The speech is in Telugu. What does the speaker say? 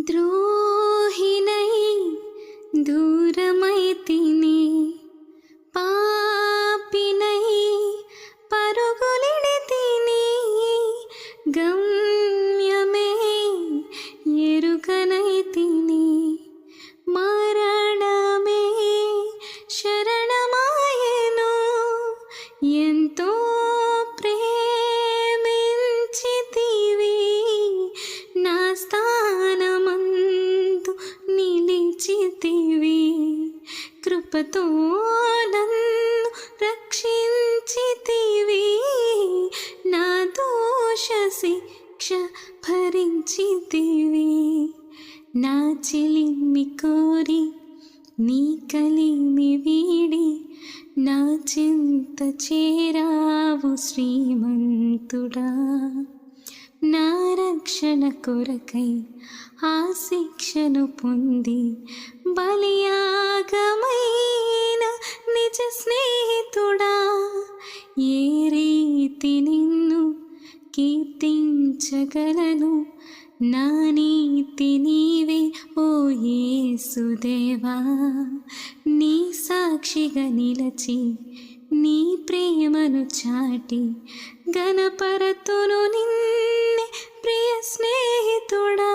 ద్రోహినై దూరమైతిని, పాపినై పరుగులెడితిని, గమ్యమే ఎరుగనైతిని, మరణమే శరణమాయెను. ఎంతో ప్రేమించితివి, నా స్థానమందు నిలిచితివి, కృపతో నన్ను రక్షించితివి, నా దోష శిక్ష భరించితివి. నా చెలిమి కోరి నీ కలిమి వీడి, నా చింత చేరావు శ్రీమంతుడా. నా రక్షణ కొరకై ఆ శిక్షను పొంది, బలియాగమైన నిజ స్నేహితుడా. ఏ రీతి నిన్ను కీర్తించగలను, నా నీతి నీవే ఓ యేసుదేవా. నీ సాక్షిగా నిలచి నీ ప్రేమను చాటి, గణపరతును నిన్నే ప్రియ స్నేహితుడా.